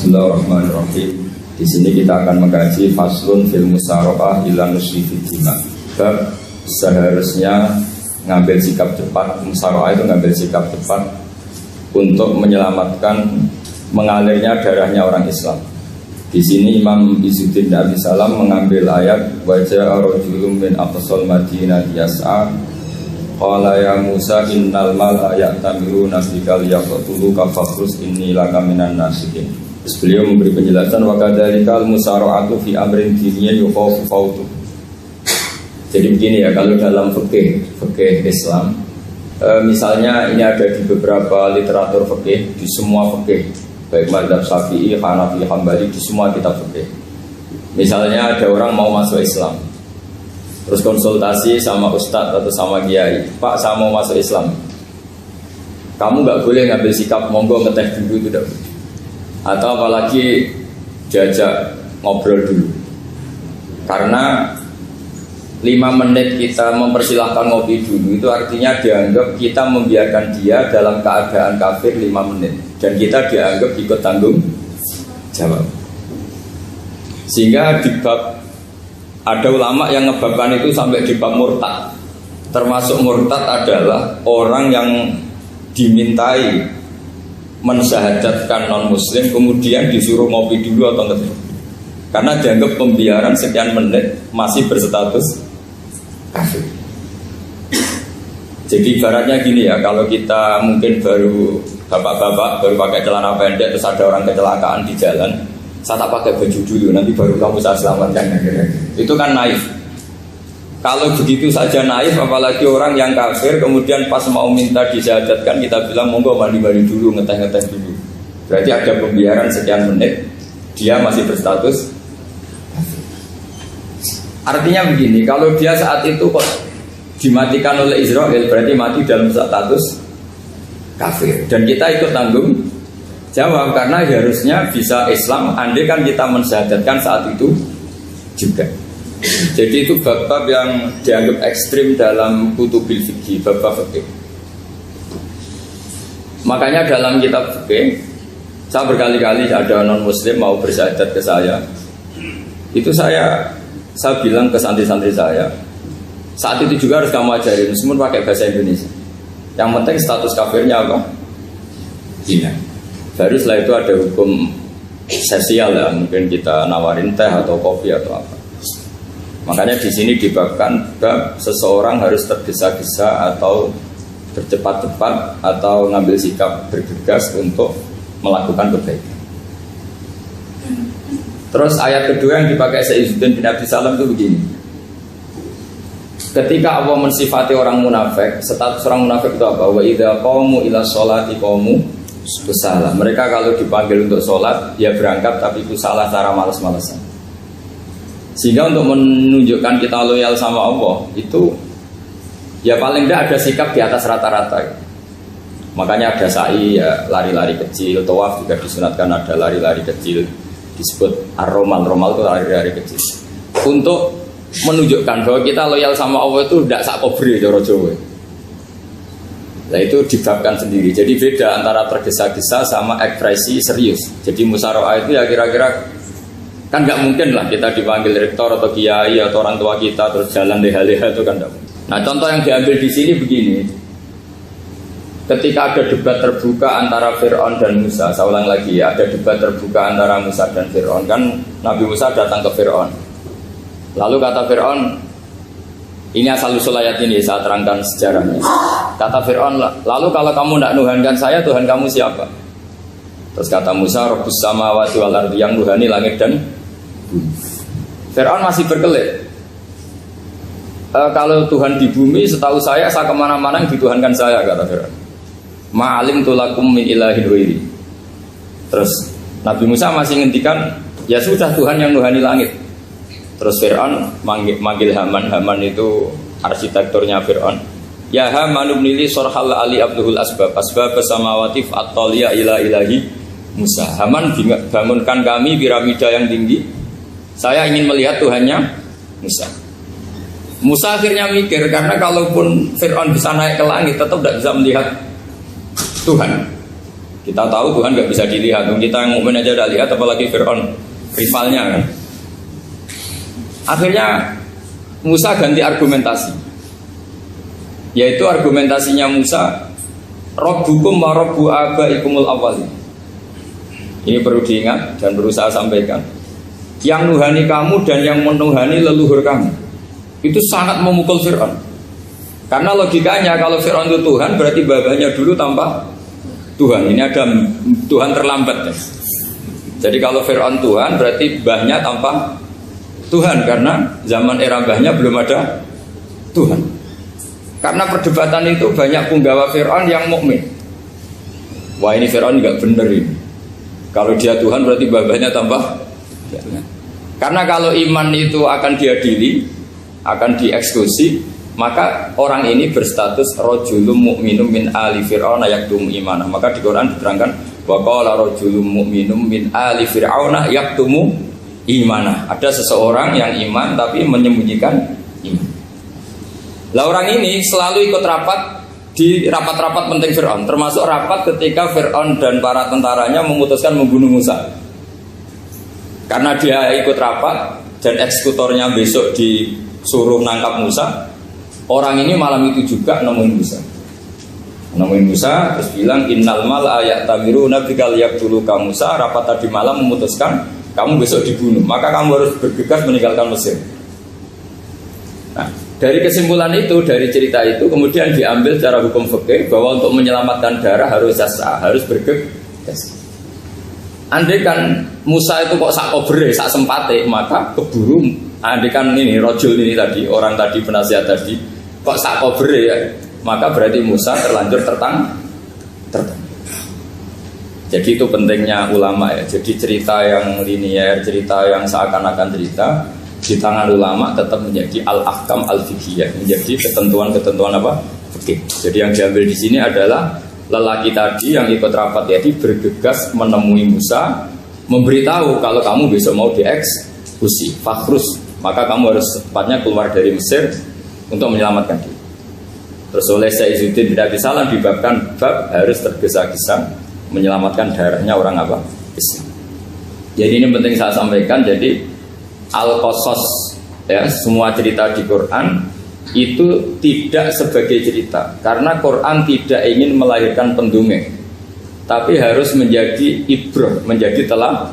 Bismillahirrahmanirrahim. Di sini kita akan mengkaji faslun fil musara'ah ila nusri fid dima. Bab seharusnya ngambil sikap cepat. Musara'ah itu ngambil sikap cepat untuk menyelamatkan mengalirnya darahnya orang Islam. Di sini Imam Izzuddin Abi Salam mengambil ayat wa ja'a rajulun min aqsal Madinah yas'a qala ya Musa innal mala ya'tamiruna bika liyaqtuluka fakhrus inni laka minan nasihin. Terus beliau memberi penjelasan wa kadzalikal musara'atu fi amrin diniyyin yuqafu fautu. Jadi begini ya, kalau dalam fikih Islam, misalnya ini ada di beberapa literatur fikih, di semua fikih, baik mazhab Syafi'i, Hanafi, Hambali, di semua kitab fikih. Misalnya ada orang mau masuk Islam, terus konsultasi sama ustadz atau sama kiai, Pak saya mau masuk Islam, kamu nggak boleh ngambil sikap monggo ngeteh dulu, itu tidak boleh. Atau apalagi diajak ngobrol dulu, karena 5 menit kita mempersilahkan ngopi dulu itu artinya dianggap kita membiarkan dia dalam keadaan kafir 5 menit dan kita dianggap ikut tanggung jawab. Sehingga di bab, ada ulama yang ngebabkan itu sampai di bab murtad. Termasuk murtad adalah orang yang dimintai mensyahadatkan non muslim kemudian disuruh ngopi dulu atau enggak, karena dianggap pembiaran sekian menit masih berstatus kafir. Jadi ibaratnya gini ya, kalau kita mungkin baru bapak-bapak baru pakai celana pendek terus ada orang kecelakaan di jalan, saya tak pakai baju dulu nanti baru kamu saya selamatkan, itu kan naif. Kalau begitu saja naif, apalagi orang yang kafir kemudian pas mau minta disyahadatkan kita bilang monggo mandi-mandi dulu, ngeteh-ngeteh dulu. Berarti ada pembiaran sekian menit, dia masih berstatus. Artinya begini, kalau dia saat itu kok dimatikan oleh Israel, berarti mati dalam status kafir. Dan kita ikut tanggung jawab, karena harusnya bisa Islam andai kan kita mensyahadatkan saat itu juga. Jadi itu bab-bab yang dianggap ekstrim dalam kutubil fikih, bab-bab fikih. Makanya dalam kitab fikih, saya berkali-kali ada non-muslim mau bersyahadat ke saya, itu saya bilang ke santri-santri saya, saat itu juga harus kamu ajarin, meskipun pakai bahasa Indonesia. Yang penting status kafirnya apa? Zina. Baru setelah itu ada hukum sosial ya, mungkin kita nawarin teh atau kopi atau apa. Makanya di sini dibabkan bab seseorang harus tergesa-gesa atau bercepat-cepat atau ngambil sikap bergegas untuk melakukan kebaikan. Terus ayat kedua yang dipakai Izzuddin bin Abi Salam itu begini. Ketika Allah mensifati orang munafik, status orang munafik itu apa? Wa idza qamu ila sholati qamu kusala. Mereka kalau dipanggil untuk sholat, ya berangkat tapi kusala, cara malas-malasan. Sehingga untuk menunjukkan kita loyal sama Allah itu ya paling tidak ada sikap di atas rata-rata. Makanya ada sa'i ya lari-lari kecil, tawaf juga disunatkan ada lari-lari kecil, disebut ar-romal, romal itu lari-lari kecil. Untuk menunjukkan bahwa kita loyal sama Allah itu tidak sak kobri cara Jawa. Nah itu dibabkan sendiri. Jadi beda antara tergesa-gesa sama ekspresi serius. Jadi musyawarah itu ya kira-kira kan nggak mungkin lah kita dipanggil rektor atau kiai atau orang tua kita terus jalan leha-leha, itu kan nggak mungkin. Nah contoh yang diambil di sini begini. Ketika ada debat terbuka antara Fir'aun dan Musa, saya ulang lagi ya, ada debat terbuka antara Musa dan Fir'aun. Kan Nabi Musa datang ke Fir'aun. Lalu kata Fir'aun, ini asal-usul ayat ini, saya terangkan sejarahnya. Kata Fir'aun, lalu kalau kamu tidak nuhankan saya, Tuhan kamu siapa? Terus kata Musa, Rabbus samawati wal ardi, yang nuhani langit dan bumi. Fir'aun masih berkelit. Kalau Tuhan di bumi, setahu saya kemana-mana yang dituhankan saya, kata Fir'aun. Ma'alim tulakum min ilahin wairi. Terus Nabi Musa masih ngendikan, ya sudah Tuhan yang nuhani langit. Terus Fir'aun manggil Haman. Haman itu arsitekturnya Fir'aun. Ya Haman ibnili sorhal ali abduhul asbab samawati fa'attaliya ila ilahi Musa. Haman bangunkan kami piramida yang tinggi. Saya ingin melihat Tuhannya Musa. Musa akhirnya mikir, karena kalaupun Fir'aun bisa naik ke langit tetap tidak bisa melihat Tuhan. Kita tahu Tuhan nggak bisa dilihat. Kita yang mukmin aja udah lihat, apalagi Fir'aun rivalnya kan. Akhirnya Musa ganti argumentasi, yaitu argumentasinya Musa, Rabbukum wa Rabbu abaikumul awwalin. Ini perlu diingat dan perlu saya sampaikan. Yang nuhani kamu dan yang menuhani leluhur kamu, itu sangat memukul Fir'aun. Karena logikanya kalau Fir'aun itu Tuhan, berarti babanya dulu tanpa Tuhan. Ini ada Tuhan terlambat ya. Jadi kalau Fir'aun Tuhan, berarti bahnya tanpa Tuhan. Karena zaman era bahnya belum ada Tuhan. Karena perdebatan itu banyak punggawa Fir'aun yang mukmin. Wah, ini Fir'aun nggak bener ini. Kalau dia Tuhan berarti babanya tanpa Tuhan. Karena kalau iman itu akan diadili, akan dieksekusi, maka orang ini berstatus rajulun mu'minum min ali fir'aun yaktumu imanah. Maka di Quran diterangkan wa qala rajulun mu'minum min ali fir'aun yaktumu imanah. Ada seseorang yang iman tapi menyembunyikan iman. Lah orang ini selalu ikut rapat di rapat-rapat penting Fir'aun, termasuk rapat ketika Fir'aun dan para tentaranya memutuskan membunuh Musa. Karena dia ikut rapat dan eksekutornya besok disuruh nangkap Musa, orang ini malam itu juga nemuin Musa terus bilang innal mal ayatamiruna bikal yaqtuluka Musa. Rapat tadi malam memutuskan kamu besok dibunuh, maka kamu harus bergegas meninggalkan Mesir. Nah, dari kesimpulan itu, dari cerita itu kemudian diambil secara hukum fikih bahwa untuk menyelamatkan darah harus jasa, harus bergegas. Andai kan Musa itu kok sak kobre, sak sempate, maka keburu. Andai kan ini rojul ini tadi, orang tadi penasihat tadi, kok sak kobre ya, maka berarti Musa terlanjur tertang. Jadi itu pentingnya ulama ya. Jadi cerita yang linier, cerita yang seakan-akan cerita, di tangan ulama tetap menjadi al-ahkam al-fiqhiyah, menjadi ketentuan-ketentuan apa? Fikih. Jadi yang diambil di sini adalah lelaki tadi yang ikut rapat tadi bergegas menemui Musa, memberitahu kalau kamu besok mau dieksekusi, fakhrus, maka kamu harus cepatnya keluar dari Mesir untuk menyelamatkan diri. Terus oleh Syekh Izzuddin bin Abi Salam dibabkan bab harus tergesa-gesa menyelamatkan darahnya orang apa? Islam. Jadi ini penting saya sampaikan. Jadi al-qasas ya, semua cerita di Quran itu tidak sebagai cerita, karena Quran tidak ingin melahirkan pendongeng, tapi harus menjadi ibrah, menjadi teladan.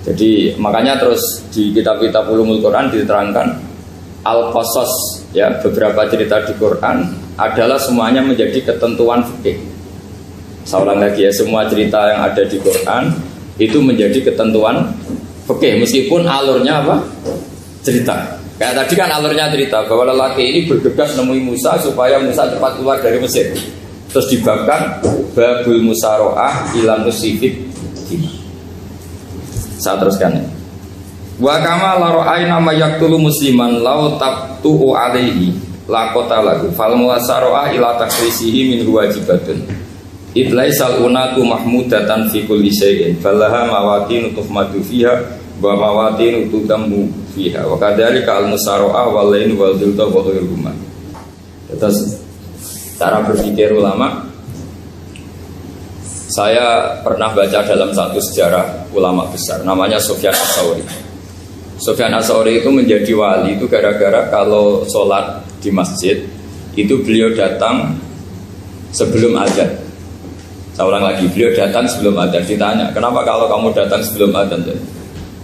Jadi makanya terus di kitab-kitab ulumul Quran diterangkan al-qasas ya, beberapa cerita di Quran adalah semuanya menjadi ketentuan fikih. Saya ulang lagi ya, semua cerita yang ada di Quran itu menjadi ketentuan fikih, meskipun alurnya apa? Cerita. Kayak tadi kan alurnya cerita bahwa lelaki ini bergegas nemui Musa supaya Musa cepat keluar dari Mesir. Terus dibabkan babul musaroah ilan musifik. Saya teruskan ya. Wa kama la ra'ayna ma yaqtulu musliman law tabtu'u alaihi la qatalahu fal musaroah ila takrisihi min wajibatun. Itlaisal unatu mahmudatan fi kulli syai'in falaha mawatin tuhmadu fiha wa mawatin tutammu fiha wa kadzalika al-musara'ah wal lain wal dhilta wa ghairuhuma. Terus cara berpikir ulama, saya pernah baca dalam satu sejarah ulama besar namanya Sufyan Ats-Tsauri. Sufyan Ats-Tsauri itu menjadi wali itu gara-gara kalau sholat di masjid itu beliau datang sebelum azan. Saya ulang lagi, beliau datang sebelum azan. Ditanya, kenapa kalau kamu datang sebelum azan?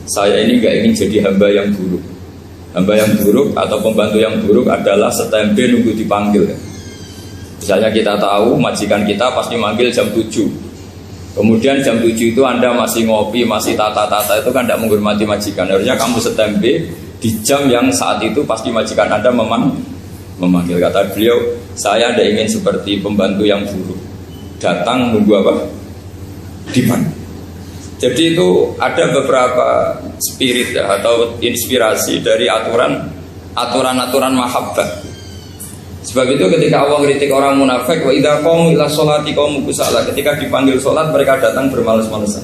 Saya ini gak ingin jadi hamba yang buruk. Hamba yang buruk atau pembantu yang buruk adalah setempe nunggu dipanggil. Misalnya kita tahu majikan kita pasti manggil jam 7. Kemudian jam 7 itu Anda masih ngopi, masih tata-tata, itu kan tidak menghormati majikan. Harusnya kamu setempe di jam yang saat itu pasti majikan Anda memanggil. Kata beliau, saya tidak ingin seperti pembantu yang buruk, datang nunggu apa? Dipanggil. Jadi itu ada beberapa spirit ya, atau inspirasi dari aturan-aturan mahabbah. Sebab itu ketika Allah kritik orang munafik, wa idza qamu ila sholati qamu kusala, ketika dipanggil sholat mereka datang bermalas-malasan.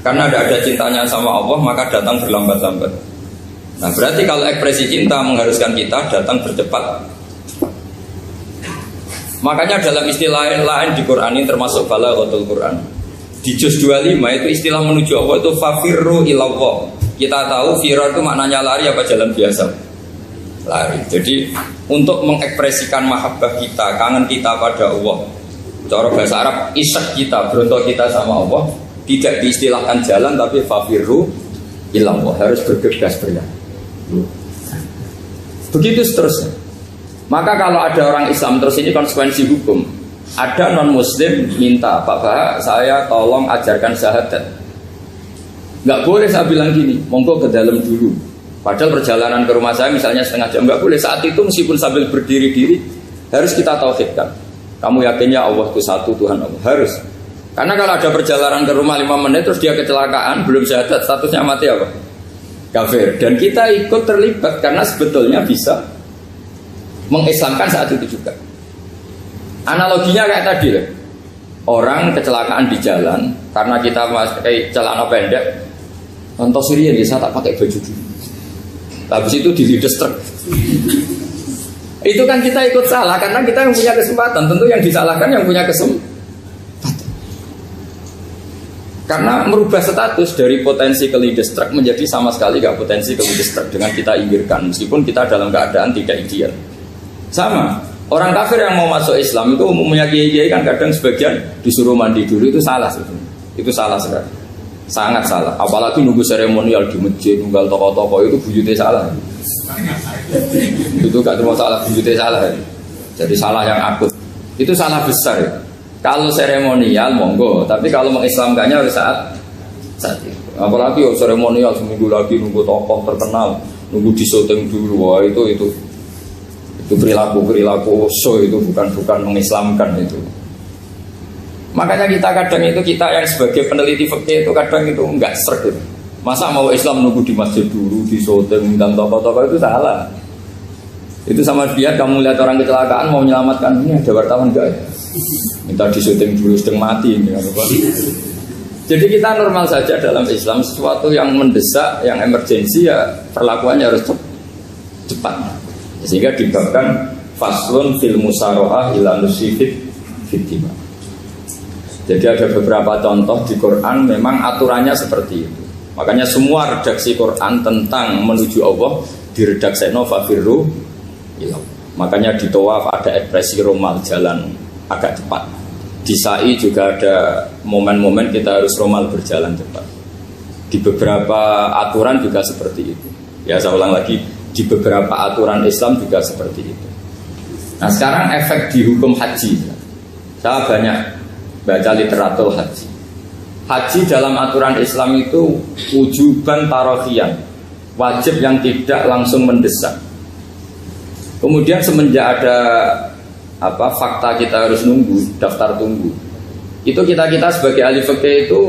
Karena ada cintanya sama Allah, maka datang berlambat-lambat. Nah, berarti kalau ekspresi cinta mengharuskan kita datang bercepat. Makanya dalam istilah lain di Quran ini termasuk balaghatul Quran. Di juz 25 itu istilah menuju Allah itu fafirru ilallah. Kita tahu firar itu maknanya lari apa jalan biasa? Lari. Jadi untuk mengekspresikan mahabbah kita, kangen kita pada Allah, cara bahasa Arab isak kita, berontok kita sama Allah, tidak diistilahkan jalan tapi fafirru ilallah, harus bergegas bergerak. Begitu seterusnya. Maka kalau ada orang Islam terus ini konsekuensi hukum. Ada non muslim minta, Pak Bah, saya tolong ajarkan syahadat. Nggak boleh saya bilang gini, monggo ke dalam dulu. Padahal perjalanan ke rumah saya misalnya setengah jam, nggak boleh. Saat itu meskipun sambil berdiri-diri harus kita tauhidkan. Kamu yakinnya Allah itu satu, Tuhan Allah, harus. Karena kalau ada perjalanan ke rumah 5 menit terus dia kecelakaan, belum syahadat, statusnya mati apa? Kafir. Dan kita ikut terlibat karena sebetulnya bisa mengislamkan saat itu juga. Analoginya kayak tadi lah. Orang kecelakaan di jalan karena kita pakai celana pendek, contoh Syria bisa tak pakai baju dulu. Habis itu dilides truk. Itu kan kita ikut salah karena kita yang punya kesempatan. Tentu yang disalahkan yang punya kesempatan. Karena merubah status dari potensi kelides truk menjadi sama sekali gak potensi kelides truk dengan kita inggirkan, meskipun kita dalam keadaan tidak ideal. Sama. Orang kafir yang mau masuk Islam itu umumnya kiai-kiai kan kadang sebagian disuruh mandi dulu, itu salah sebetulnya. Itu salah sekali. Sangat salah. Apalagi nunggu seremonial di masjid, nunggal toko-toko itu bujute salah. Itu gak cuma salah, bujute salah. Jadi salah yang akut. Itu salah besar. Kalau seremonial monggo, tapi kalau mengislamkannya harus saat itu. Apalagi seremonial seminggu lagi nunggu tokoh terkenal, nunggu di syuting dulu, wah itu perilaku so, itu bukan mengislamkan itu. Makanya kita yang sebagai peneliti fikih itu kadang itu enggak serg gitu. Masa mau Islam nunggu di masjid dulu, di syuting dan tokoh-tokoh, itu salah. Itu sama dia kamu lihat orang kecelakaan mau menyelamatkan, ini ada wartawan enggak ya? Minta di syuting dulu sedang mati ini. Jadi kita normal saja dalam Islam, sesuatu yang mendesak, yang emergensi ya perlakuannya harus cepat. Sehingga dibabkan faslun fil musaroah ila nusifid fitima. Jadi ada beberapa contoh di Quran memang aturannya seperti itu. Makanya semua redaksi Quran tentang menuju Allah diredakseno fafirru ilallah. Makanya di tawaf ada ekspresi romal, jalan agak cepat. Di sa'i juga ada momen-momen kita harus romal, berjalan cepat. Di beberapa aturan juga seperti itu. Ya saya ulang lagi, di beberapa aturan Islam juga seperti itu. Nah sekarang efek di hukum haji. Saya banyak baca literatur haji. Haji dalam aturan Islam itu wujuban tarofian, wajib yang tidak langsung mendesak. Kemudian semenjak ada fakta kita harus nunggu, daftar tunggu, itu kita sebagai ahli fikih itu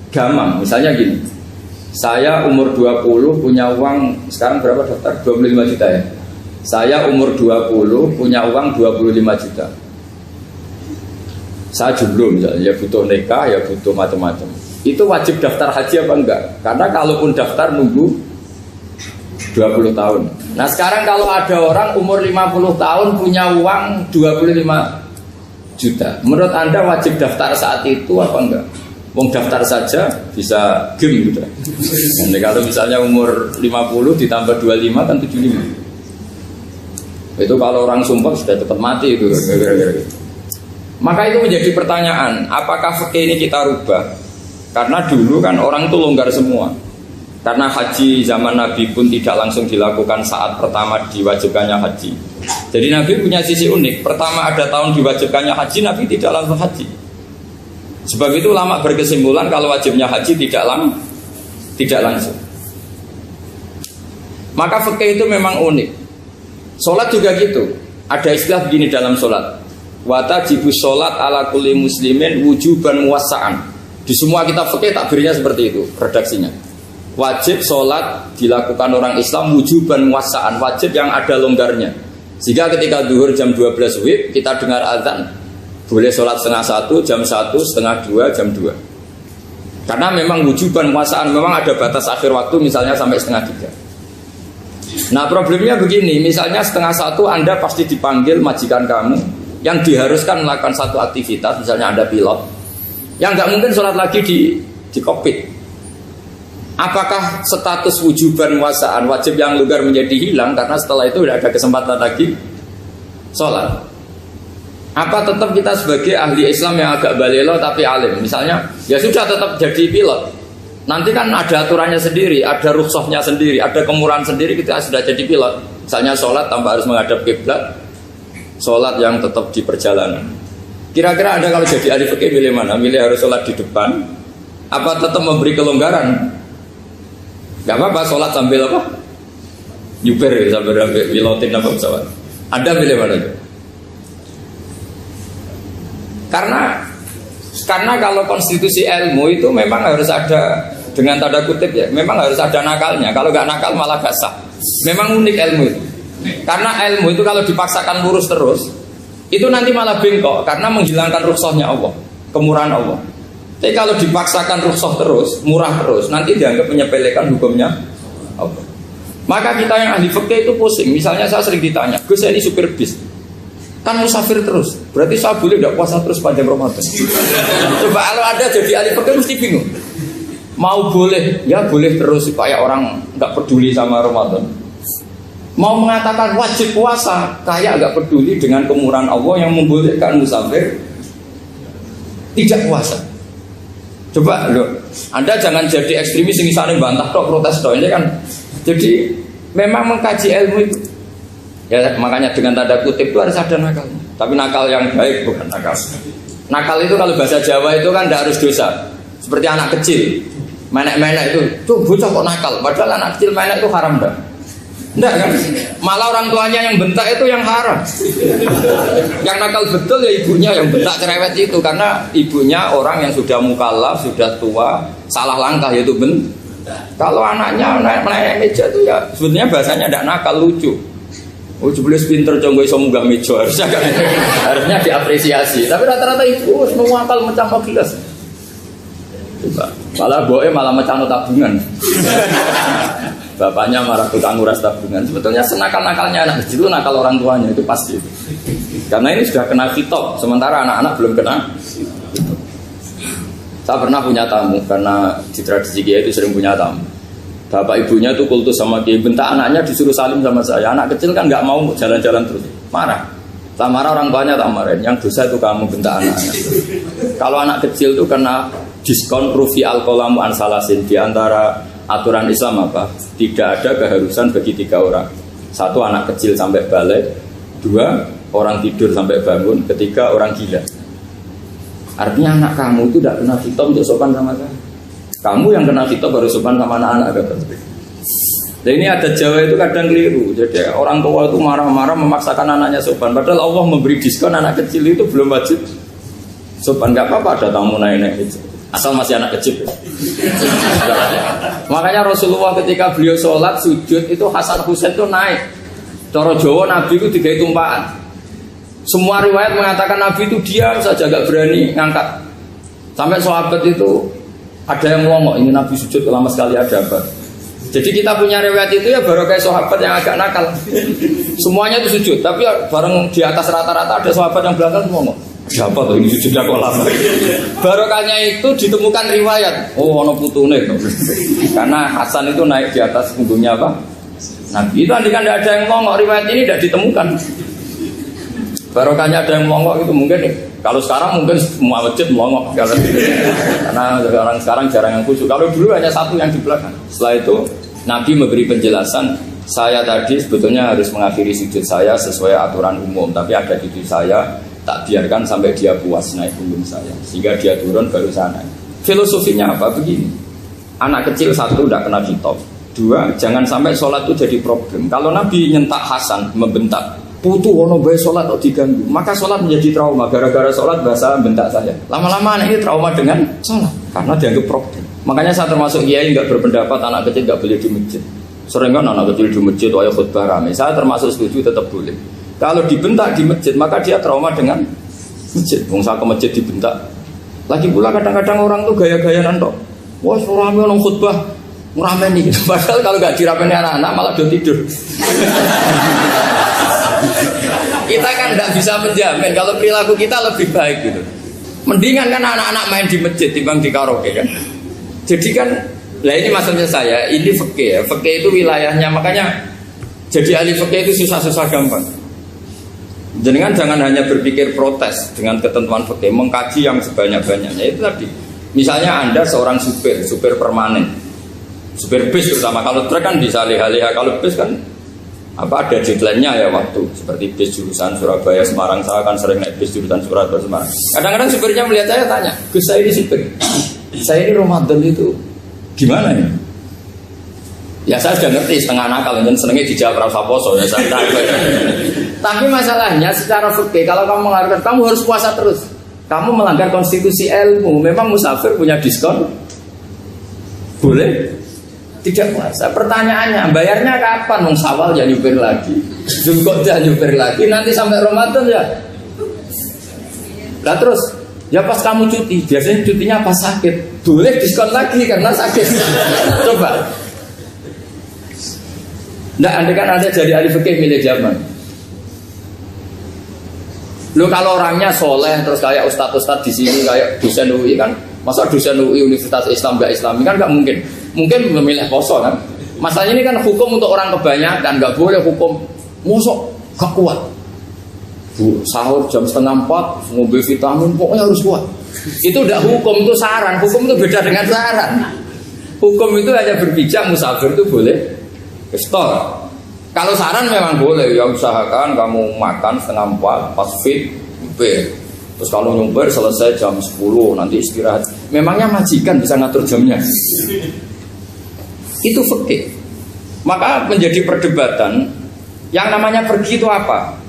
gamang. Misalnya gini, saya umur 20 punya uang, sekarang berapa daftar? 25 juta ya. Saya umur 20 punya uang 25 juta. Saya jomblo misalnya, ya butuh nikah, ya butuh macam-macam. Itu wajib daftar haji apa enggak? Karena kalaupun daftar nunggu 20 tahun. Nah sekarang kalau ada orang umur 50 tahun punya uang 25 juta, menurut Anda wajib daftar saat itu apa enggak? Wong daftar saja bisa game gitu. Jadi kalau misalnya umur 50 ditambah 25 kan 75. Itu kalau orang sumpah sudah cepat mati itu. Maka itu menjadi pertanyaan, apakah fikih ini kita rubah? Karena dulu kan orang itu longgar semua. Karena haji zaman Nabi pun tidak langsung dilakukan saat pertama diwajibkannya haji. Jadi Nabi punya sisi unik. Pertama ada tahun diwajibkannya haji, Nabi tidak langsung haji. Sebab itu ulama berkesimpulan kalau wajibnya haji tidak langsung. Maka fikih itu memang unik. Sholat juga gitu. Ada istilah begini dalam sholat, watajibus sholat ala kulli muslimin wujuban muwassa'an. Di semua kitab fikih takbirnya seperti itu redaksinya. Wajib sholat dilakukan orang Islam wujuban muwassa'an, wajib yang ada longgarnya. Sehingga ketika zuhur jam 12 WIB kita dengar azan, boleh sholat setengah 1, jam 1, setengah 2, jam 2. Karena memang wujuban muwassa'an, memang ada batas akhir waktu misalnya sampai setengah 3. Nah problemnya begini, misalnya setengah 1 Anda pasti dipanggil majikan kamu, yang diharuskan melakukan satu aktivitas, misalnya ada pilot, yang nggak mungkin sholat lagi di kokpit. Apakah status wujuban wasaan wajib yang longgar menjadi hilang karena setelah itu tidak ada kesempatan lagi sholat? Apa tetap kita sebagai ahli Islam yang agak balelo tapi alim, misalnya ya sudah tetap jadi pilot, nanti kan ada aturannya sendiri, ada rukhsahnya sendiri, ada kemurahan sendiri kita sudah jadi pilot, misalnya sholat tanpa harus menghadap kiblat, sholat yang tetap di perjalanan. Kira-kira Anda kalau jadi ahli fikih milih mana? Milih harus sholat di depan apa tetap memberi kelonggaran? Gak apa-apa sholat sambil apa? Nyuper ya, sambil pilotin apa pesawat. Anda milih mana itu? Karena kalau konstitusi ilmu itu memang harus ada, dengan tanda kutip ya, memang harus ada nakalnya. Kalau nggak nakal malah gak sah. Memang unik ilmu itu. Karena ilmu itu kalau dipaksakan lurus terus, itu nanti malah bengkok karena menghilangkan rukhsahnya Allah, kemurahan Allah. Tapi kalau dipaksakan rukhsah terus, murah terus, nanti dianggap menyepelekan hukumnya Allah. Maka kita yang ahli fikih itu pusing. Misalnya saya sering ditanya, Gus ini supir bis, kan musafir terus, berarti saya boleh tidak puasa terus panjang Ramadan? Coba kalau ada jadi ahli fikih mesti bingung. Mau boleh, ya boleh terus supaya orang nggak peduli sama Ramadan. Mau mengatakan wajib puasa, kayak nggak peduli dengan kemurahan Allah yang membolehkan musafir tidak puasa. Coba loh, Anda jangan jadi ekstremis yang misalnya bantah tok, protes tok, ini kan. Jadi memang mengkaji ilmu itu. Ya makanya dengan tanda kutip itu harus ada nakal. Tapi nakal yang baik, bukan nakal. Nakal itu kalau bahasa Jawa itu kan tidak harus dosa. Seperti anak kecil, menek-menek itu, tuh bocah kok nakal. Padahal anak kecil menek itu haram dah. Enggak kan? Malah orang tuanya yang bentak itu yang haram. Yang nakal betul ya ibunya yang bentak cerewet itu, karena ibunya orang yang sudah mukallaf, sudah tua, salah langkah yaitu bentak. Kalau anaknya naik meja itu ya sebetulnya bahasanya tidak nakal, lucu. Oh jeblis pinter conggo iso munggah meja, harusnya diapresiasi. Tapi rata-rata ibu semua akal mecah gelas. Malah boe malah mecah tabungan. Bapaknya marah tukang nguras tabungan. Sebetulnya senakal-nakalnya anak kecil itu nakal orang tuanya, itu pasti. Karena ini sudah kena kitab, sementara anak-anak belum kena. Saya pernah punya tamu, karena di tradisi Kiai itu sering punya tamu. Bapak ibunya itu kultus sama Kiai, bentak anaknya disuruh salim sama saya. Anak kecil kan nggak mau jalan-jalan terus, marah. Tak marah orang tuanya tak marahin. Yang dosa itu kamu bentak anaknya. Kalau anak kecil itu kena diskon rufi al-qalamu an salasin. Di antara aturan Islam apa? Tidak ada keharusan bagi 3 orang. 1 anak kecil sampai balik, 2 orang tidur sampai bangun, 3 orang gila. Artinya anak kamu itu tidak kena khitab untuk sopan sama saya. Kamu yang kena khitab harus sopan sama anak-anak kata. Dan ini ada Jawa itu kadang keliru. Jadi orang tua itu marah-marah memaksakan anaknya sopan. Padahal Allah memberi diskon anak kecil itu belum wajib sopan. Gak apa-apa ada tamu naik-naik itu, asal masih anak kecil. Makanya Rasulullah ketika beliau sholat sujud itu Hasan Husain itu naik. Cara Jawa Nabi itu 3 tumpahan. Semua riwayat mengatakan Nabi itu diam saja, gak berani ngangkat. Sampai sahabat itu ada yang ngomong, ini Nabi sujud lama sekali ada apa? Jadi kita punya riwayat itu ya baru kayak sahabat yang agak nakal. Semuanya itu sujud, tapi bareng di atas rata-rata ada sahabat yang belakang ngomong, siapa tuh ini sujudnya kok lama? Barokahnya itu ditemukan riwayat, oh ono putune. Karena Hasan itu naik di atas punggungnya apa? Nabi itu andikan tidak ada yang ngomong, riwayat ini tidak ditemukan. Barokahnya ada yang ngomong itu mungkin. Kalau sekarang mungkin semua masjid melongok karena orang sekarang jarang yang khusyuk. Kalau dulu hanya 1 yang di belakang. Setelah itu Nabi memberi penjelasan, saya tadi sebetulnya harus mengakhiri sujud saya sesuai aturan umum, tapi ada cucu saya tak biarkan sampai dia puas naik punggung saya, sehingga dia turun baru saya naik. Filosofinya apa? Begini, anak kecil 1 tidak kena kitab, 2 jangan sampai sholat itu jadi problem. Kalau Nabi nyentak Hasan, membentak, putu ono bae sholat kok diganggu, maka sholat menjadi trauma. Gara-gara sholat bahasa bentak saya. Lama-lama anak ini trauma dengan sholat karena dianggap problem. Makanya saya termasuk kiai nggak berpendapat anak kecil nggak boleh di masjid. Sering kan anak kecil di masjid ayo khutbah rame. Saya termasuk setuju tetap boleh. Kalau dibentak di masjid maka dia trauma dengan masjid. Wong saya ke masjid dibentak. Lagi pula kadang-kadang orang tuh gaya-gayaan tok. Wah rame orang khutbah ngeramen nih. Padahal kalau nggak dirapeni anak-anak malah dia tidur. Kita kan tidak bisa menjamin kalau perilaku kita lebih baik gitu. Mendingan kan anak-anak main di masjid timbang di karaoke kan. Jadi kan, lah ini maksudnya saya, ini fikih ya. Fikih itu wilayahnya, makanya jadi ahli fikih itu susah-susah gampang. Jangan hanya berpikir protes dengan ketentuan fikih, mengkaji yang sebanyak-banyaknya itu tadi. Misalnya Anda seorang supir permanen, supir bis terutama. Kalau truk kan bisa leha-leha, kalau bis kan ada deadline-nya ya waktu. Seperti bis jurusan Surabaya Semarang, saya kan sering naik bis jurusan Surabaya Semarang. Kadang-kadang supirnya melihat saya tanya, Gus saya ini supir, saya ini Ramadan itu gimana ya? Ya saya sudah ngerti setengah nakal, dan senengnya dijawab rasa poso ya saya tahu. Tapi masalahnya secara fikih kalau kamu menghargai, kamu harus puasa terus. Kamu melanggar konstitusi ilmu. Memang musafir punya diskon? Boleh? Tidak puasa. Pertanyaannya, bayarnya kapan? Nung Syawal ya nyupir lagi, Zulqa'dah nyupir lagi, nanti sampai Ramadan ya. Lah terus, ya pas kamu cuti, biasanya cutinya pas sakit, boleh diskon lagi karena sakit. Coba. Nggak, andai kan Anda jadi ahli fikih milih zaman. Lo kalau orangnya soleh terus kayak ustadz di sini kayak dosen UI kan, masa dosen UI Universitas Islam nggak Islami kan nggak mungkin. Mungkin memilih poso kan. Masalahnya ini kan hukum untuk orang kebanyakan, nggak boleh hukum mosok gak kuat. Sahur jam 3:30 ngombe vitamin pokoknya harus kuat. Itu udah hukum, itu saran. Hukum itu beda dengan saran. Hukum itu hanya berpijak musafir itu boleh store. Kalau saran memang boleh, ya usahakan kamu makan 3:30 pas fit, nyumpir. Terus kalau nyumpir selesai jam 10, nanti istirahat. Memangnya majikan bisa ngatur jamnya? Itu fikih. Maka menjadi perdebatan, yang namanya pergi itu apa?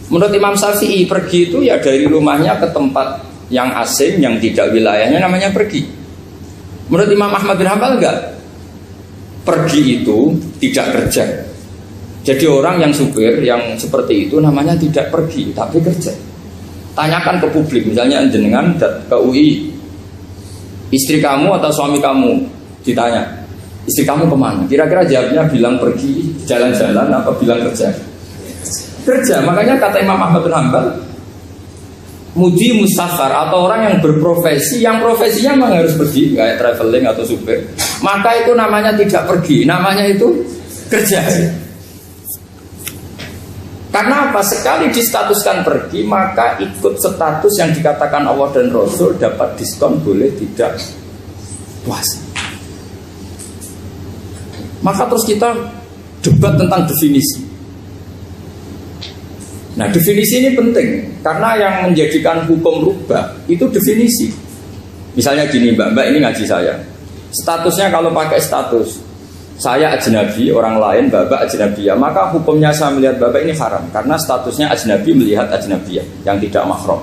Menurut Imam Syafi'i, pergi itu ya dari rumahnya ke tempat yang asing, yang tidak wilayahnya, namanya pergi. Menurut Imam Ahmad bin Hanbal enggak. Pergi itu tidak kerja. Jadi orang yang supir yang seperti itu namanya tidak pergi tapi kerja. Tanyakan ke publik, misalnya jenengan ke UI, istri kamu atau suami kamu ditanya, istri kamu kemana? Kira-kira jawabnya bilang pergi jalan-jalan atau bilang kerja? Kerja. Makanya kata Imam Ahmad bin Hanbal, mudi musafar atau orang yang berprofesi, yang profesinya memang harus pergi, kayak traveling atau supir, maka itu namanya tidak pergi, namanya itu kerja. Karena apa? Sekali distatuskan pergi, maka ikut status yang dikatakan Allah dan Rasul, dapat diskon, boleh tidak puasa. Maka terus kita debat tentang definisi. Nah, definisi ini penting karena yang menjadikan hukum rubah itu definisi. Misalnya gini, Mbak ini ngaji saya. Statusnya kalau pakai status saya ajnabi, orang lain Bapak ajnabiyah, maka hukumnya saya melihat Bapak ini haram karena statusnya ajnabi melihat ajnabiyah yang tidak mahram.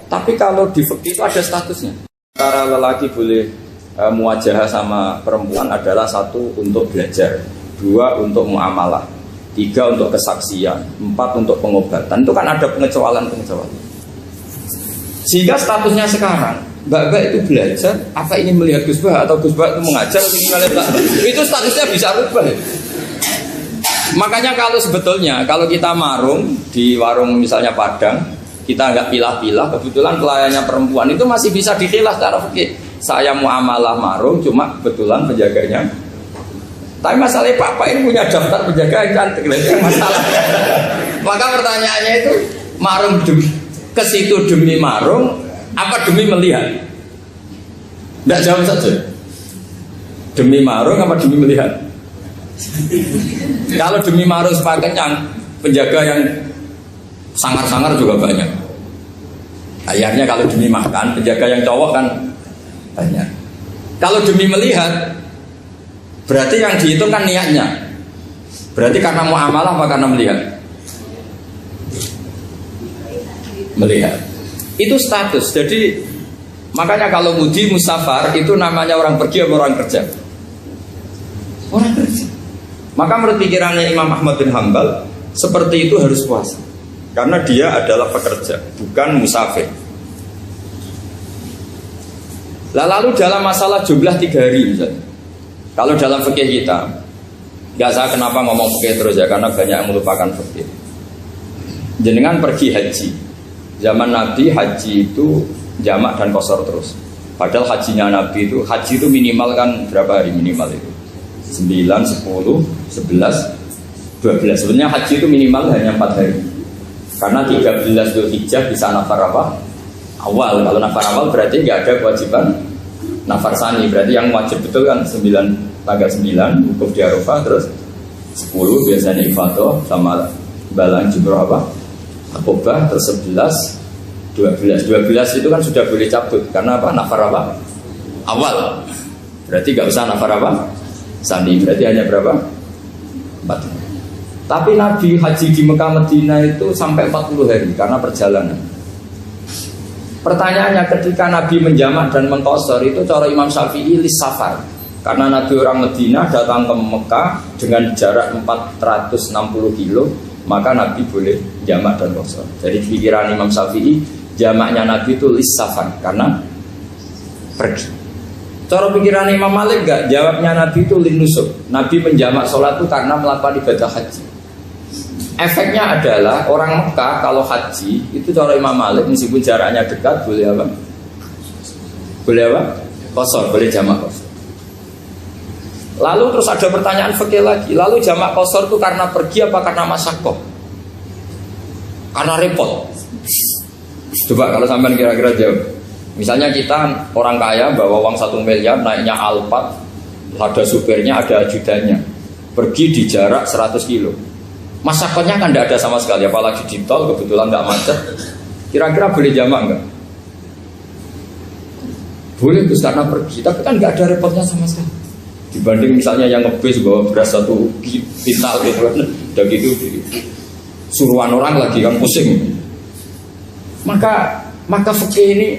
Tapi kalau di fikih itu ada statusnya. Cara lelaki boleh muwajahah sama perempuan adalah 1 untuk belajar, 2 untuk muamalah, 3 untuk kesaksian, 4 untuk pengobatan. Itu kan ada pengecualian. Sehingga statusnya sekarang Mbak itu belajar, apa ingin melihat Gus Bah atau Gus Bah itu mengajar, ingin melihat Mbak, itu statusnya bisa rubah. Makanya kalau sebetulnya kalau kita marung di warung misalnya Padang, kita nggak pilah-pilah, kebetulan pelayannya perempuan itu masih bisa dikhilaf secara fikih. Saya muamalah marung, cuma kebetulan penjaganya. Tapi masalahnya Pak ini punya daftar penjaga yang cantik, yang masalah. Maka pertanyaannya itu marung ke situ demi marung, apa demi melihat? Tidak jawab saja. Demi marung apa demi melihat? Kalau demi marung sepakat yang penjaga yang sangar-sangar juga banyak. Akhirnya kalau demi makan, penjaga yang cowok kan banyak. Kalau demi melihat, berarti yang dihitung kan niatnya. Berarti karena muamalah apa karena melihat? Melihat. Itu status. Jadi makanya kalau mudi musafar itu namanya orang pergi atau orang kerja? Orang kerja. Maka menurut pikirannya Imam Ahmad bin Hanbal, seperti itu harus puasa karena dia adalah pekerja, bukan musafir. Lalu dalam masalah jumlah 3 hari misalnya, kalau dalam fikih kita, nggak saya kenapa ngomong fikih terus ya, karena banyak yang melupakan fikih. jenengan pergi haji. Zaman Nabi haji itu jamak dan qashar terus. Padahal hajinya Nabi itu, haji itu minimal kan berapa hari minimal itu? 9, 10, 11, 12. Sebenarnya haji itu minimal hanya 4 hari. Karena 13 Dzulhijjah bisa nafar apa? Awal. Kalau nafar awal berarti nggak ada kewajiban nafar sani. Berarti yang wajib betul kan 9, tanggal 9 wukuf di Arafah, terus 10 biasanya ifadah sama balang jumroh apa? Akobah, terus 11, 12 itu kan sudah boleh cabut karena apa? Nafar apa? Awal. Berarti nggak usah nafar apa? Sani. Berarti hanya berapa? 4. Tapi Nabi haji di Mekah Medina itu sampai 40 hari karena perjalanan. Pertanyaannya, ketika Nabi menjamak dan mengqashar itu cara Imam Syafi'i lis safar. Karena Nabi orang Medina datang ke Mekah dengan jarak 460 kilo, maka Nabi boleh jamak dan qashar. Jadi pikiran Imam Syafi'i, jamaknya Nabi itu lis safar karena pergi. Cara pikiran Imam Malik enggak, jawabnya Nabi itu lin nusuk. Nabi menjamak sholat itu karena melakukan ibadah haji. Efeknya adalah orang Mekah kalau haji itu cara Imam Malik meskipun jaraknya dekat boleh apa? Boleh apa? Qashar, boleh jamak qashar. Lalu terus ada pertanyaan fikih lagi. Lalu jamak qashar itu karena pergi apa karena masyaqqah? Karena repot. Coba kalau sampean kira-kira jawab. Misalnya kita orang kaya bawa uang 1 miliar naiknya Alphard, ada supirnya, ada ajudannya, pergi di jarak 100 kilo. Masyaqqahnya kan tidak ada sama sekali, apalagi di tol kebetulan nggak macet. Kira-kira boleh jamak nggak? Boleh Gus karena pergi, tapi kan nggak ada repotnya sama sekali. Dibanding misalnya yang ngebis bawa beras 1 kintal gitu kan, udah gitu suruhan orang lagi kan pusing. Maka fikih ini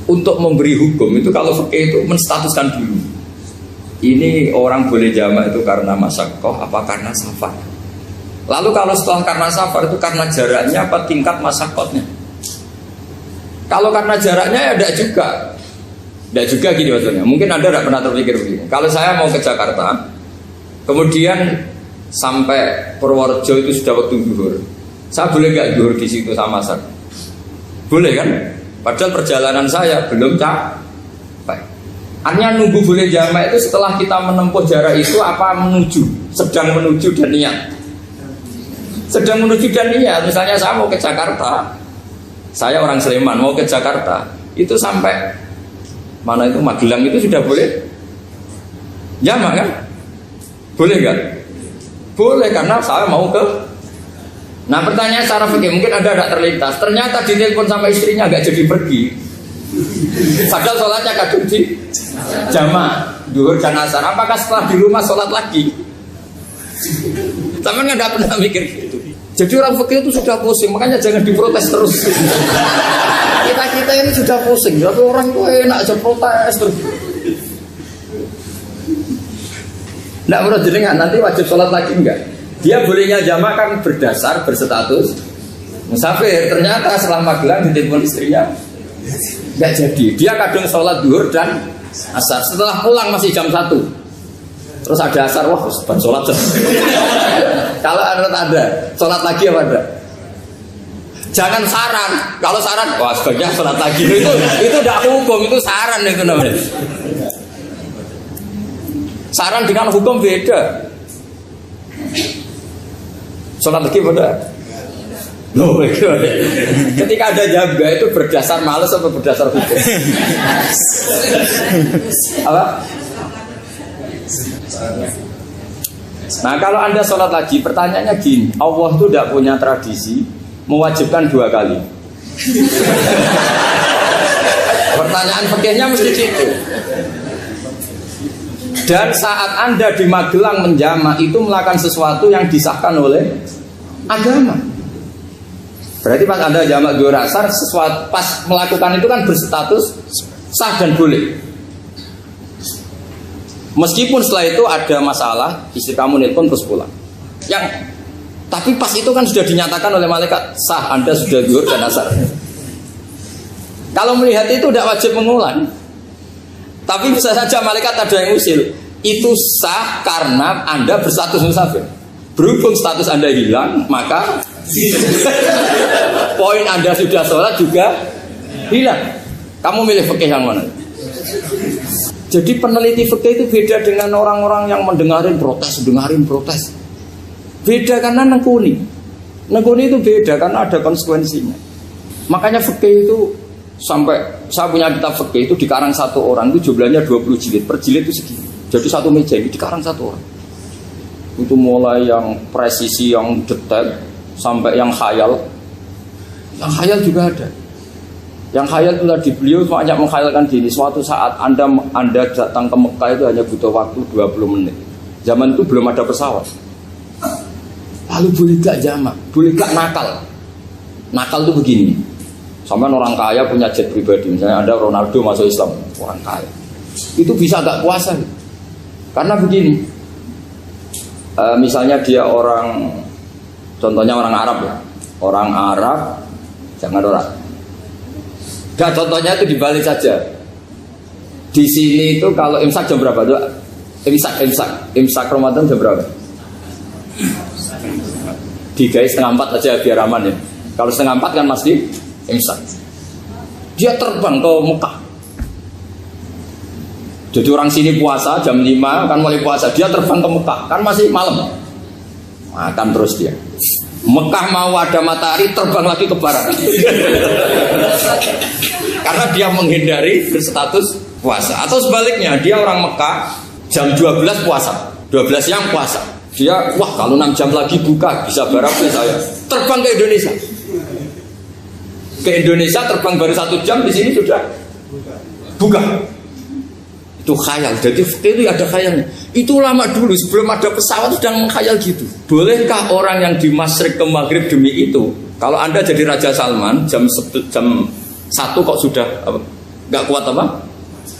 untuk memberi hukum itu, kalau fikih itu menstatuskan dulu. Ini orang boleh jamak itu karena masyaqqah apa karena safar. Lalu kalau setelah karena safar itu karena jaraknya apa tingkat masyaqqahnya. Kalau karena jaraknya ya tidak juga. Tidak juga gini maksudnya. Mungkin Anda tidak pernah terpikir begini. Kalau saya mau ke Jakarta, kemudian sampai Purworejo itu sudah waktu zuhur. Saya boleh nggak zuhur di situ sama asar? Boleh kan? Padahal perjalanan saya belum capai. Artinya nunggu boleh jamak itu setelah kita menempuh jarak itu apa menuju, sedang menuju dan niat. Sedang menuju dan niat. Misalnya saya mau ke Jakarta, saya orang Sleman mau ke Jakarta, itu sampai mana itu Magelang itu sudah boleh jamak kan? Boleh kan? Boleh karena saya mau ke. Nah pertanyaan secara fikih mungkin Anda tidak terlintas. Ternyata ditelepon sama istrinya nggak jadi pergi. Padahal sholatnya kadung di jamak zuhur dan asar. Apakah setelah di rumah sholat lagi? Tapi nggak pernah mikir gitu. Jadi orang fikih itu sudah pusing, makanya jangan diprotes terus. Kita ini sudah pusing, tapi orang itu enak aja protes terus. Nggak perlu jenengan, nanti wajib sholat lagi enggak? Dia bolehnya jamak kan berdasar berstatus musafir. Ternyata setelah Magelang ditelepon istrinya nggak jadi. Dia kadang sholat zuhur dan asar. Setelah pulang masih jam 1. Terus ada asar, wah sholat. Kalau ada sholat lagi apa ada? Jangan saran. Kalau saran, wah sebaiknya sholat lagi. Itu tidak hukum, itu saran itu namanya. Saran dengan hukum beda. Sholat lagi pada loh, ketika ada jaga itu berdasar malas atau berdasar hukum? Apa? Nah kalau Anda sholat lagi, pertanyaannya gini, Allah itu tidak punya tradisi mewajibkan 2 kali. Pertanyaan fikihnya mesti gitu. Dan saat Anda di Magelang menjamak itu melakukan sesuatu yang disahkan oleh agama. Berarti pas Anda jamak zuhur asar, sesuatu pas melakukan itu kan berstatus sah dan boleh. Meskipun setelah itu ada masalah, istri kamu nelpon terus pulang. Tapi pas itu kan sudah dinyatakan oleh malaikat sah, Anda sudah zuhur dan asar. Kalau melihat itu tidak wajib mengulang. Tapi bisa saja malaikat ada yang usil. Itu sah karena Anda berstatus musafir. Berhubung status Anda hilang, maka Poin Anda sudah sholat juga hilang. Kamu milih fikih yang mana? Jadi peneliti fikih itu beda dengan orang-orang yang dengarin protes. Beda karena nekuni. Nekuni itu beda karena ada konsekuensinya. Makanya fikih itu sampai saya punya kitab fikih itu dikarang satu orang itu jumlahnya 20 jilid. Per jilid itu segini. Jadi satu meja ini dikarang satu orang. Itu mulai yang presisi, yang detail sampai yang khayal. Yang khayal juga ada. Yang khayal itu tadi beliau banyak menghayalkan gini. Suatu saat Anda datang ke Mekah itu hanya butuh waktu 20 menit. Zaman itu belum ada pesawat. Lalu boleh gak jamak? Boleh gak nakal? Nakal itu begini. Sama orang kaya punya jet pribadi. Misalnya ada Ronaldo masuk Islam, orang kaya. Itu bisa gak puasa? Karena begini. Misalnya dia orang, contohnya orang Arab ya. Orang Arab, jangan orang. Nah, contohnya itu dibalik saja. Di sini itu kalau imsak jam berapa tuh? Imsak Ramadan jam berapa? 3:30 aja biar aman ya. Kalau 3:30 kan masih imsak. Dia terbang ke Mekah. Jadi orang sini puasa jam 5 kan mulai puasa. Dia terbang ke Mekah kan masih malam. Makan terus dia. Mekah mau ada matahari terbang lagi ke barat. Karena dia menghindari berstatus puasa. Atau sebaliknya dia orang Mekah jam 12 puasa, 12 siang puasa. Dia wah kalau 6 jam lagi buka bisa barang saya. Terbang ke Indonesia. Ke Indonesia terbang baru 1 jam di sini sudah buka. Itu khayal. Jadi itu ada khayalnya. Itu lama dulu sebelum ada pesawat sudah mengkhayal gitu. Bolehkah orang yang di Masyriq ke Maghrib demi itu? Kalau Anda jadi Raja Salman jam 1 kok sudah nggak kuat apa?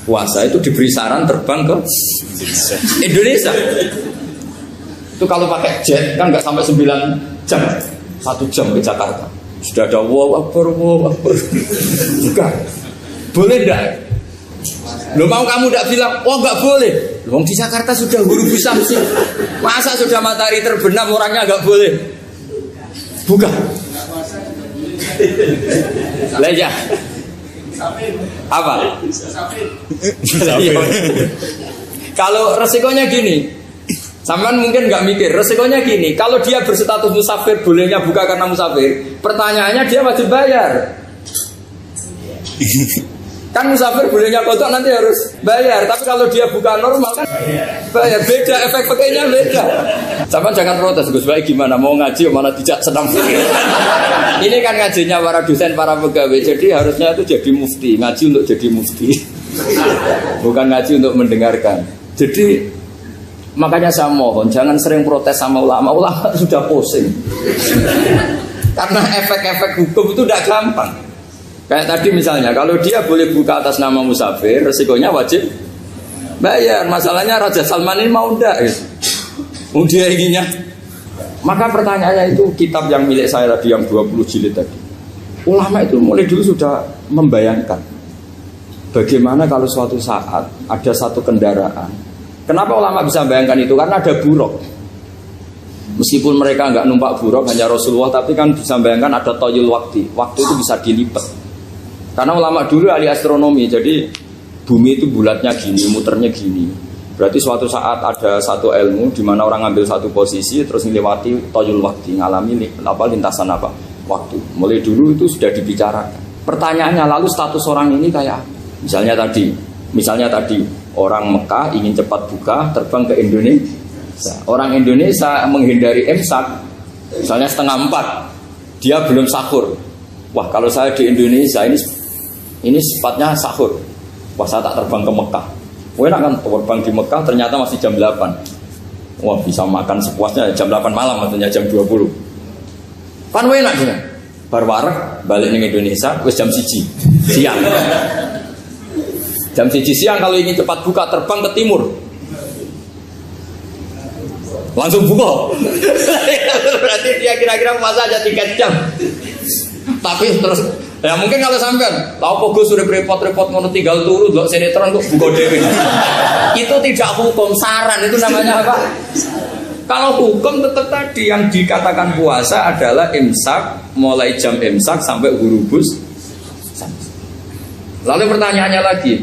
Puasa itu diberi saran terbang ke Indonesia. Itu kalau pakai jet kan nggak sampai 9 jam, 1 jam ke Jakarta. Sudah ada wow akbar. Bukan. Boleh enggak? Lo mau kamu enggak bilang, oh enggak boleh. Wong di Jakarta sudah huru samsi. Masa sudah matahari terbenam orangnya enggak boleh? Bukan. Leja. Apa? Kalau resikonya gini. Sampean mungkin nggak mikir, resikonya gini. Kalau dia berstatus musafir, bolehnya buka karena musafir. Pertanyaannya dia wajib bayar. Kan musafir bolehnya kodok nanti harus bayar. Tapi kalau dia buka normal kan bayar. Beda, efek pakainya beda. Sampean jangan protes, Gus. Baik gimana mau ngaji malah tidak senang. Ini kan ngajinya para dosen, para pegawai. Jadi harusnya itu jadi mufti, ngaji untuk jadi mufti. Bukan ngaji untuk mendengarkan. Jadi makanya saya mohon jangan sering protes sama ulama. Ulama sudah pusing. Karena efek-efek hukum itu tidak gampang. Kayak tadi misalnya kalau dia boleh buka atas nama musafir, resikonya wajib bayar. Masalahnya Raja Salman ini mau enggak gitu. Dia inginnya. Maka pertanyaannya itu kitab yang milik saya tadi yang 20 jilid tadi. Ulama itu mulai dulu sudah membayangkan bagaimana kalau suatu saat ada satu kendaraan. Kenapa ulama bisa bayangkan itu? Karena ada buruk. Meskipun mereka nggak numpak buruk, hanya Rasulullah, tapi kan bisa bayangkan ada toyul waktu. Waktu itu bisa dilipat. Karena ulama dulu ahli astronomi, jadi bumi itu bulatnya gini, muternya gini. Berarti suatu saat ada satu ilmu di mana orang ngambil satu posisi terus melewati toyul waktu, ngalami lintasan waktu. Mulai dulu itu sudah dibicarakan. Pertanyaannya lalu status orang ini kayak misalnya tadi orang Mekah ingin cepat buka terbang ke Indonesia. Orang Indonesia menghindari imsak, misalnya 3:30, dia belum sahur. Wah kalau saya di Indonesia ini sifatnya sahur. Wah saya tak terbang ke Mekah. Wah enak kan terbang di Mekah ternyata masih jam 8. Wah bisa makan sepuasnya jam 8 malam artinya jam 20. Kan enak juga. Bar wareg balik ke Indonesia wis jam 1 siang. Jam 1 siang kalau ingin cepat buka terbang ke timur. Langsung buka. Berarti dia kira-kira puasa aja 3 jam. Tapi terus ya mungkin kalau sampean tahu kok Gus sudah repot-repot ngono tinggal turu ndelok sinetron kok buka dhewe. Itu tidak hukum, saran itu namanya apa? Kalau hukum tetap tadi yang dikatakan puasa adalah imsak, mulai jam imsak sampai hurubus samsi. Lalu pertanyaannya lagi,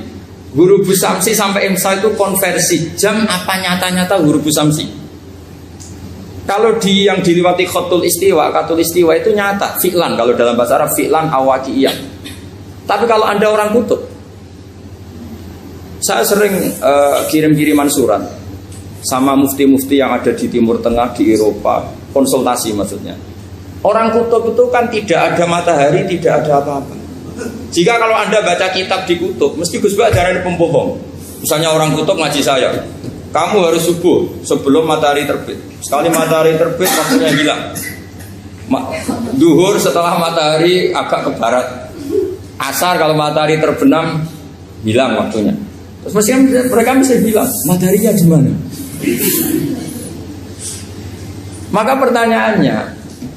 hurubus samsi sampai imsak itu konversi jam apa nyata-nyata hurubus samsi? Kalau yang diliwati khotul istiwa itu nyata, fi'lan kalau dalam bahasa Arab fi'lan awaqiyah. Tapi kalau Anda orang kutub, saya sering kirim-kiriman surat sama mufti-mufti yang ada di Timur Tengah, di Eropa, konsultasi maksudnya. Orang kutub itu kan tidak ada matahari, tidak ada apa-apa. Jika kalau Anda baca kitab di kutub, mesti Gus Bak ajaran pembohong. Misalnya orang kutub ngaji saya, kamu harus subuh sebelum matahari terbit. Sekali matahari terbit, waktunya hilang. Duhur setelah matahari agak ke barat. Asar kalau matahari terbenam, hilang waktunya. Terus mereka bisa bilang, mataharinya di mana? Maka pertanyaannya,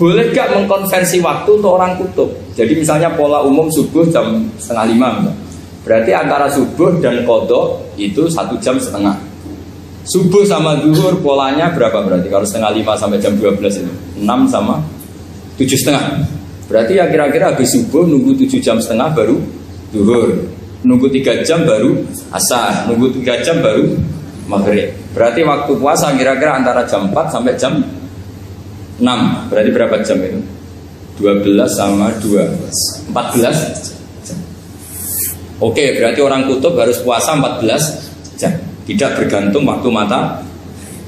boleh gak mengkonversi waktu untuk orang kutub? Jadi misalnya pola umum subuh jam 4:30, berarti antara subuh dan qadha itu 1 jam setengah. Subuh sama zuhur polanya berapa berarti? Kalau 4:30 sampai jam 12 itu 6 sama 7,5. Berarti ya kira-kira habis subuh nunggu 7 jam setengah baru zuhur, nunggu 3 jam baru asar, nunggu 3 jam baru maghrib. Berarti waktu puasa kira-kira antara jam 4 sampai jam 6. Berarti berapa jam itu? 12 sama 2 14 jam. Oke, berarti orang kutub harus puasa 14 jam. Tidak bergantung waktu mata.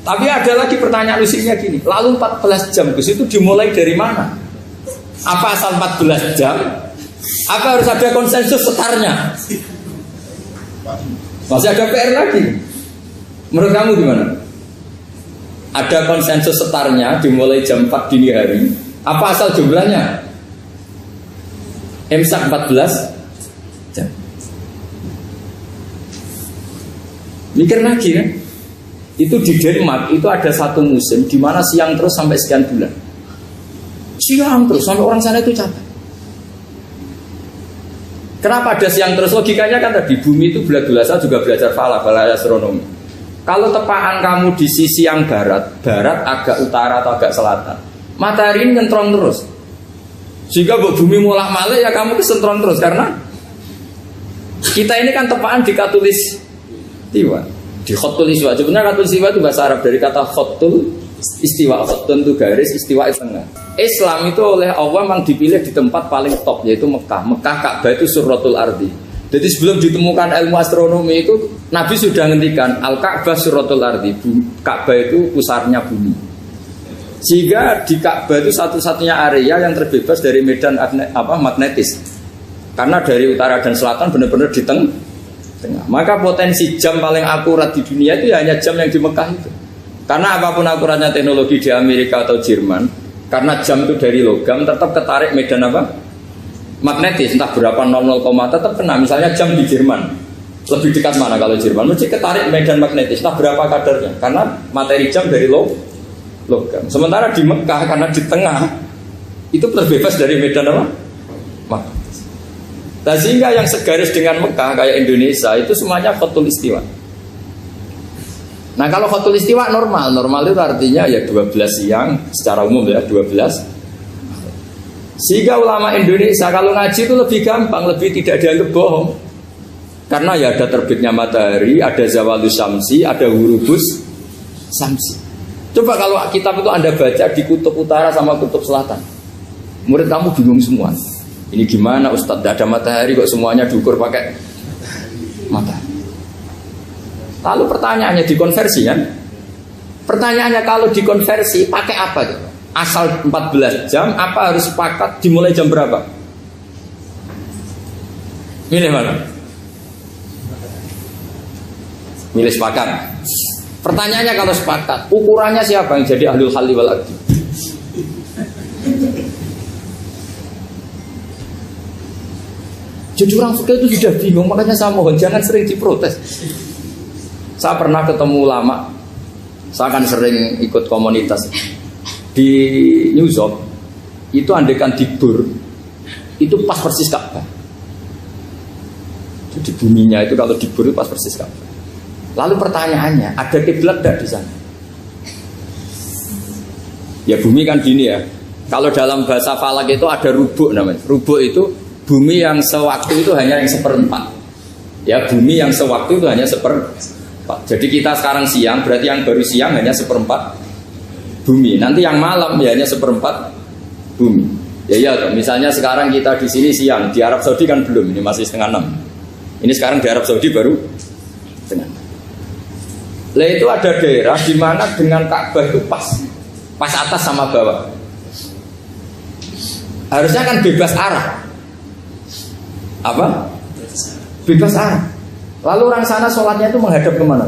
Tapi ada lagi pertanyaan lucunya gini, lalu 14 jam Gus itu dimulai dari mana? Apa asal 14 jam? Apa harus ada konsensus setarnya? Masih ada PR lagi. Menurut kamu gimana? Ada konsensus setarnya dimulai jam 4 dini hari. Apa asal jumlahnya? Imsak 14 jam. Mikir lagi kan? Itu di Denmark itu ada satu musim di mana siang terus sampai sekian bulan. Siang terus sampai orang sana itu capek. Kenapa ada siang terus? Logikanya kan tadi bumi itu bulat-bulat. Saya juga belajar falak astronomi. Kalau tepaan kamu di sisi yang barat agak utara atau agak selatan, matahari ini nyentrong terus. Sehingga bumi mulak-malik ya kamu kesentrong terus karena kita ini kan tepaan di khatulistiwa, di khatulistiwa. Sebenarnya khatulistiwa itu bahasa Arab dari kata khatul istiwa, khatun itu garis, istiwa itu tengah. Islam itu oleh Allah memang dipilih di tempat paling top yaitu Mekah. Mekah Ka'bah itu surratul ardi. Jadi sebelum ditemukan ilmu astronomi itu Nabi sudah ngendikan Al-Ka'bah surratul ardi. Ka'bah itu pusarnya bumi. Sehingga di Ka'bah itu satu-satunya area yang terbebas dari medan magnetis. Karena dari utara dan selatan benar-benar di tengah. Maka potensi jam paling akurat di dunia itu ya hanya jam yang di Mekah itu. Karena apapun akuratnya teknologi di Amerika atau Jerman, karena jam itu dari logam tetap ketarik medan magnetis, entah berapa 00, tetap kena. Misalnya jam di Jerman lebih dekat mana kalau Jerman? Mesti ketarik medan magnetis, entah berapa kadarnya. Karena materi jam dari logam. Sementara di Mekah karena di tengah itu terbebas dari medan magnetis. Nah, sehingga yang segaris dengan Mekah kayak Indonesia itu semuanya khatul istiwa. Nah kalau khatul istiwa normal itu artinya ya 12 siang secara umum ya 12. Sehingga ulama Indonesia kalau ngaji itu lebih gampang, lebih tidak dianggap bohong. Karena ya ada terbitnya matahari, ada zawalus syamsi, ada hurubus syamsi. Coba kalau kitab itu Anda baca di kutub utara sama kutub selatan, murid kamu bingung semua. Ini gimana Ustadz, tidak ada matahari kok semuanya diukur pakai matahari. Lalu pertanyaannya dikonversi kan? Pertanyaannya kalau dikonversi pakai apa gitu? Asal 14 jam apa harus sepakat dimulai jam berapa? Milih mana? Milih sepakat. Pertanyaannya kalau sepakat, ukurannya siapa yang jadi ahlul halli wal aqdi? Jadi orang fikih itu sudah bingung, makanya saya mohon jangan sering diprotes. Saya pernah ketemu ulama, saya kan sering ikut komunitas di New York. Itu andekan di Bur, itu pas persis Ka'bah. Jadi buminya itu kalau di Bur itu pas persis Ka'bah. Lalu pertanyaannya, ada kiblat tidak di sana? Ya bumi kan gini ya. Kalau dalam bahasa falak itu ada rubuk namanya. Rubuk itu bumi yang sewaktu itu hanya yang seperempat. Ya bumi yang sewaktu itu hanya seperempat. Jadi kita sekarang siang, berarti yang baru siang hanya seperempat bumi. Nanti yang malam ya hanya seperempat bumi. Ya misalnya sekarang kita di sini siang, di Arab Saudi kan belum, ini masih 5:30. Ini sekarang di Arab Saudi baru 5:30. Lah itu ada daerah di mana dengan Ka'bah itu pas atas sama bawah. Harusnya kan bebas arah. Apa? Bebas arah. Lalu orang sana sholatnya itu menghadap kemana?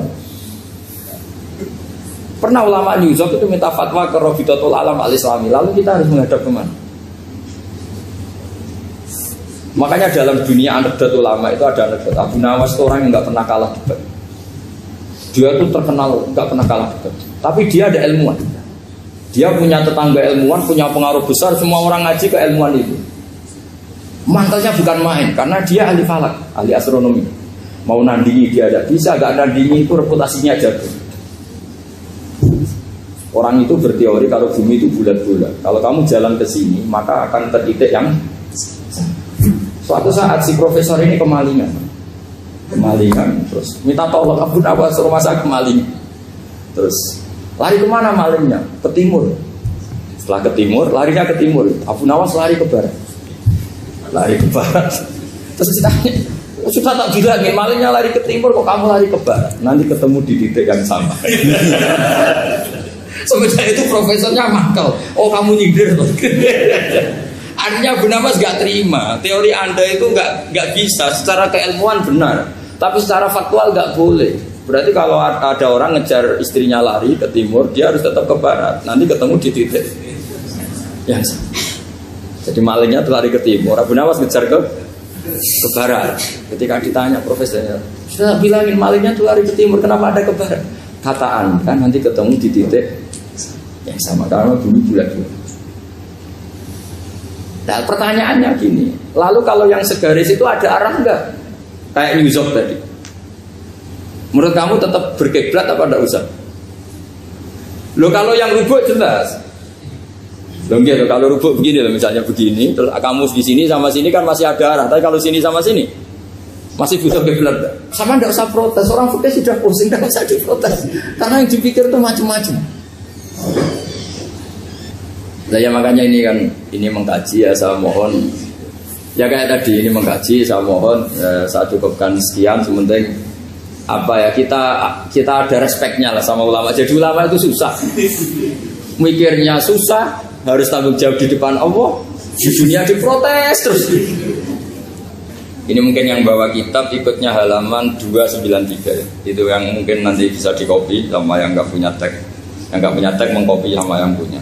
Pernah ulama New York itu minta fatwa ke Rabitatul Alam Al-Islami. Lalu kita harus menghadap kemana? Makanya dalam dunia anekdot ulama itu ada anekdot Abu Nawas itu orang yang nggak pernah kalah debat. Dia tuh terkenal nggak pernah kalah debat. Tapi dia ada ilmuwan. Dia punya tetangga ilmuwan, punya pengaruh besar. Semua orang ngaji ke ilmuwan itu. Mantelnya bukan main, karena dia ahli falak, ahli astronomi. Mau nandingi dia ada bisa, gak nandingi itu reputasinya jatuh. Orang itu berteori kalau bumi itu bulat-bulat. Kalau kamu jalan ke sini, maka akan tertitik yang. Suatu saat si profesor ini kemalingan, terus minta tolong Abu Nawas rumah saya kemalingan. Terus lari kemana malingnya? Ke timur. Setelah ke timur, larinya ke timur. Abu Nawas lari ke barat. Lari ke barat. Terus ditanya, sudah tak bilangin malingnya lari ke timur, kok kamu lari ke barat? Nanti ketemu di titik yang sama. Sebenarnya itu profesornya makal. Oh kamu nyindir. Artinya Abu Nawas gak terima. Teori Anda itu gak bisa. Secara keilmuan benar, tapi secara faktual gak boleh. Berarti kalau ada orang ngejar istrinya lari ke timur, dia harus tetap ke barat. Nanti ketemu di titik yang sama. Jadi malingnya tuh lari ke timur, Abu Nawas ngejar ke barat. Ketika ditanya profesornya, sudah bilangin malingnya tuh lari ke timur, kenapa ada ke barat? Kata Anda nanti ketemu di titik yang sama karena bumi bulat-bulat. Nah pertanyaannya gini, lalu kalau yang segaris itu ada arah enggak? Kayak New York tadi. Menurut kamu tetap berkiblat apa enggak usah? Loh kalau yang rubuk jelas. Loh gitu, kalau rubuk begini loh, misalnya begini, terus kamu di sini sama sini kan masih ada arah, tapi kalau sini sama sini masih bisa kiblat. Sama enggak usah protes, orang fikih sudah pusing, enggak usah diprotes. Karena yang dipikir itu macam-macam. Nah ya makanya ini mengkaji ya, saya mohon ya kayak tadi ini mengkaji, saya mohon saya cukupkan sekian. Sementing apa ya, kita ada respeknya lah sama ulama. Jadi ulama itu susah, mikirnya susah, harus tanggung jawab di depan Allah, di dunia diprotes terus. Ini mungkin yang bawa kitab ikutnya halaman 293 itu yang mungkin nanti bisa dikopi sama yang nggak punya tag, yang nggak punya tag mengkopi sama yang punya.